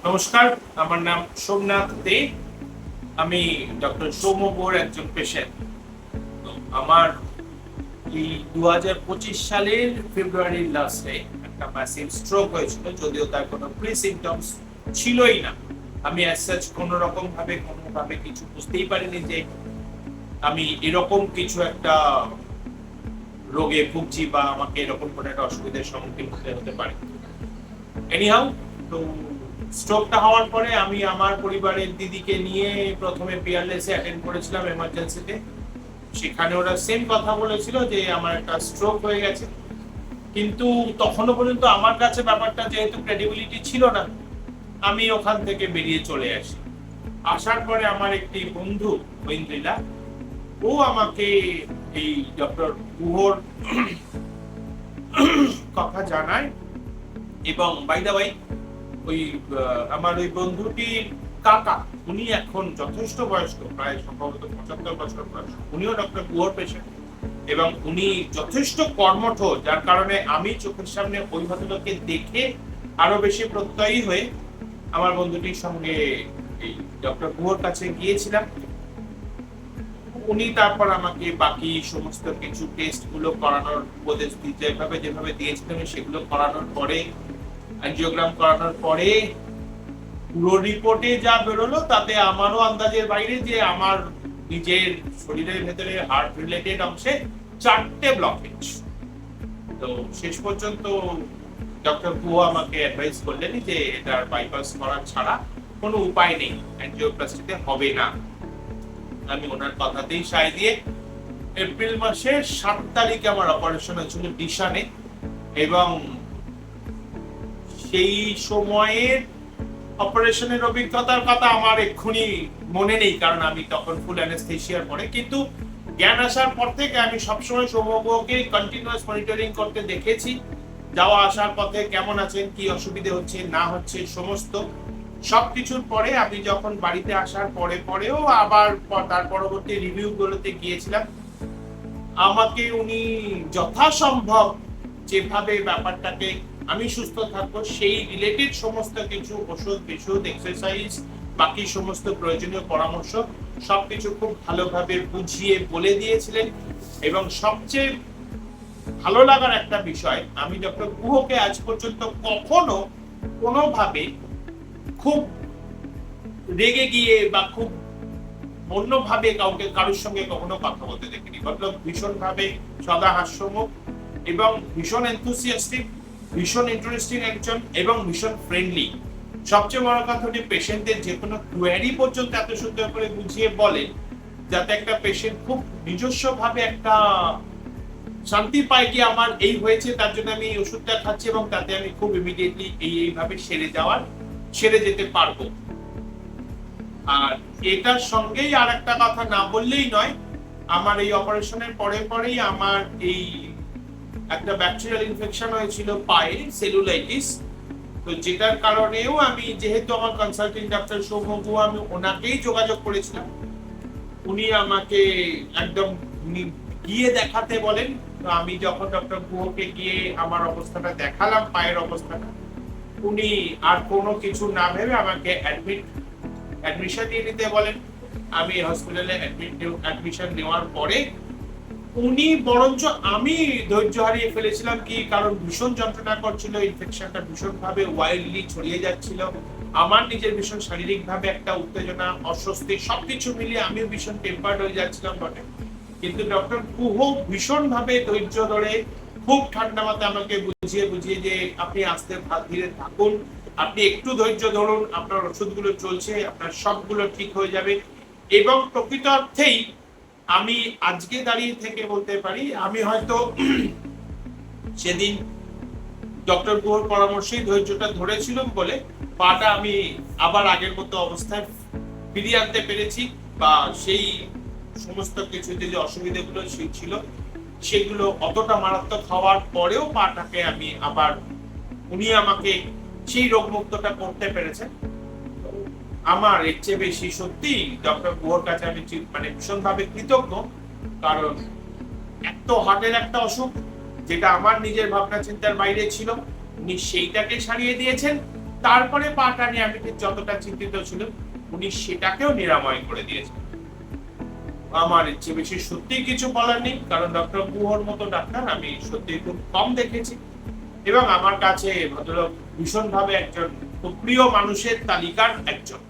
নমস্কার, আমার নাম সোমনাথ দে। আমি ডক্টর সৌম্য গুহর একজন পেশেন্ট। তো আমার এই 2025 সালের ফেব্রুয়ারির লাস্টে একটা ম্যাসিভ স্ট্রোক হয়েছিল, যদিও তার কোনো প্রি সিমটমস ছিলই না। আমি অ্যাজ সাচ কোনোভাবে কিছু বুঝতেই পারিনি যে আমি এরকম কিছু একটা রোগে ভুগছি বা আমাকে এরকম কোনো একটা অসুবিধার সম্মুখীন হতে পারে। এনিহাউ, তো স্ট্রোকটা হওয়ার পরে আমি আমার পরিবারের দিদিকে নিয়ে প্রথমে পিয়ারলেসে অ্যাটেন্ড করেছিলাম এমার্জেন্সিতে। সেখানে ওরা সেম কথা বলেছিল যে আমার একটা স্ট্রোক হয়ে গেছে, কিন্তু তখনও পর্যন্ত আমার কাছে ব্যাপারটা যেহেতু ক্রেডিবিলিটি ছিল না, আমি ওখান থেকে বেরিয়ে চলে আসি। আসার পরে আমার একটি বন্ধু ঐন্দ্রিলা, ও আমাকে এই ডক্টর গুহর কথা জানায়। এবং বাই দা ওয়ে, ওই আমার ওই বন্ধুটির কাকা, উনি এখন যথেষ্ট বয়স্ক, প্রায় সম্ভবত 75 বছর বয়স। উনিও ডক্টর গুহর পেশেন্ট এবং উনি যথেষ্ট কর্মঠ, যার কারণে আমি চোখের সামনে ওই ভদ্রলোককে দেখে আরো বেশি প্রত্যয়ী হয়ে আমার বন্ধুটির সঙ্গে এই ডক্টর গুহর কাছে গিয়েছিলাম। উনি তারপর আমাকে বাকি সমস্ত কিছু টেস্ট গুলো করানোর উপদেশ দিতে যেভাবে দিয়েছিলেন, সেগুলো করানোর পরে, অ্যাঞ্জিওগ্রাম করানোর পরে পুরো রিপোর্টে যা বেরোলো তাতে আমারও আন্দাজের বাইরে যে আমার নিজের শরীরের ভেতরে হার্ট রিলেটেড অংশে 4টে ব্লকেজ। তো শেষ পর্যন্ত ডক্টর গুহ আমাকে অ্যাডভাইস করলেন যে এটার বাইপাস করা ছাড়া কোনো উপায় নেই, অ্যাঞ্জিওপ্লাস্টিতে হবে না। আমি ওনার কথাতেই সায় দিয়ে এপ্রিল মাসের 7 তারিখে আমার অপারেশন হয়েছিল ডিশানে। এবং সেই সময়ের অপারেশনের অভিজ্ঞতার কথা আমার এক্ষুনি মনে নেই, কারণ আমি তখন ফুল অ্যানেস্থেসিয়ার পরে। কিন্তু জ্ঞান আসার পর থেকে আমি সবসময় সৌম্যকে কন্টিনিউয়াস মনিটরিং করতে দেখেছি, যাওয়া আসার পথে কেমন আছেন, কি অসুবিধে হচ্ছে না হচ্ছে, সমস্ত সবকিছুর পরে আমি যখন বাড়িতে আসার পরেও আবার তার পরবর্তী রিভিউ গুলোতে গিয়েছিলাম, আমাকে উনি যথাসম্ভব যেভাবে ব্যাপারটাকে আমি সুস্থ থাকবো সেই রিলেটেড সমস্ত কিছু ওষুধ এক্সারসাইজ, বাকি সমস্ত প্রয়োজনীয় পরামর্শ সবকিছু খুব ভালোভাবে বুঝিয়ে বলে দিয়েছিলেন। এবং সবচেয়ে ভালো লাগার একটা বিষয়, আমি ডক্টর গুহকে আজ পর্যন্ত কখনো কোনোভাবে খুব রেগে গিয়ে বা খুব অন্যভাবে কারোর সঙ্গে কখনো কথা বলতে দেখিনি। মতলব ভীষণভাবে সদা হাস্যমুখ এবং ভীষণ এনথুসিয়াস্টিক, ভীষণ ইন্টারেস্টিং একজন এবং ভীষণ ফ্রেন্ডলি। সবচেয়ে বড় কথা, উনি পেশেন্টদের যে কোনো কোয়ারি পর্যন্ত এত সুন্দর করে বুঝিয়ে বলেন, যাতে একটা পেশেন্ট খুব নিজস্ব ভাবে একটা শান্তি পায় কি আমার এই হয়েছে, তার জন্য আমি এই ওষুধটা খাচ্ছি এবং তাতে আমি খুব ইমিডিয়েটলি এইভাবে সেরে যেতে পারবো। আর এটার সঙ্গেই আর একটা কথা না বললেই নয়, আমার এই অপারেশনের পরেই আমার এই একটা ব্যাকটেরিয়াল ইনফেকশন হয়েছিল পায়ে, সেলুলাইটিস। তো যেটার কারণেও আমি, যেহেতু আমার কনসালটিং ডাক্তার সৌম্য গুহ, আমি ওনাকেই যোগাযোগ করেছিলাম। উনি আমাকে একদম গিয়ে দেখাতে বলেন। তো আমি যখন ডক্টর গুহকে গিয়ে আমার অবস্থাটা দেখালাম, পায়ের অবস্থাটা, উনি আর কোনো কিছু না ভেবে আমাকে অ্যাডমিশন নিয়ে নিতে বলেন। আমি হসপিটালে অ্যাডমিশন নেওয়ার পরে উনি বরঞ্চ, আমি ধৈর্য হারিয়ে ফেলেছিলাম, কি কারণ ভীষণ যন্ত্রণা করছিল, ইনফেকশনটা ভীষণ ভাবে ওয়াইল্ডলি ছড়িয়ে যাচ্ছিল, আমার নিজের ভীষণ শারীরিক ভাবে একটা উত্তেজনা, অস্বস্তি, সবকিছু মিলিয়ে আমিও ভীষণ টেম্পার্ড হয়ে যাচ্ছিলাম বটে। কিন্তু ডক্টর গুহ ভীষণ ভাবে ধৈর্য ধরে খুব ঠান্ডা মাথায় আমাকে বুঝিয়ে যে আপনি আস্তে ধীরে থাকুন, আপনি একটু ধৈর্য ধরুন, আপনার ওষুধগুলো চলছে, আপনার সবগুলো ঠিক হয়ে যাবে। এবং প্রকৃত অর্থেই আমি আজকে দাঁড়িয়ে থেকে বলতে পারি, আমি হয়তো সেদিন ডক্টর গুহর পরামর্শেই ধৈর্যটা ধরেছিলাম বলে পাটা আমি আবার আগের মতো অবস্থায় ফিরিয়ে আনতে পেরেছি, বা সেই সমস্ত কিছু যে অসুবিধাগুলো ছিল সেগুলো অতটা মারাত্মক হওয়ার পরেও পাটাকে আমি আবার, উনি আমাকে সেই রোগমুক্তটা করতে পেরেছেন। আমার এর চেয়ে বেশি সত্যি ডক্টর গুহর কাছে আমি ভীষণভাবে কৃতজ্ঞ, কারণ এত হার্টের একটা অসুখ যেটা আমার নিজের ভাবনা চিন্তার বাইরে ছিল, উনি সেইটাকে সারিয়ে দিয়েছেন তারপরে পাটা নিয়ে আমি ঠিক যতটা চিন্তিত ছিল, উনি সেটাকেও নিরাময় করে দিয়েছেন। আমার ইচ্ছে বেশি সত্যি কিছু বলার নেই, কারণ ডক্টর গুহর মতো ডাক্তার আমি সত্যি খুব কম দেখেছি, এবং আমার কাছে ভদ্রলোক ভীষণভাবে একজন খুব প্রিয় মানুষের তালিকার একজন।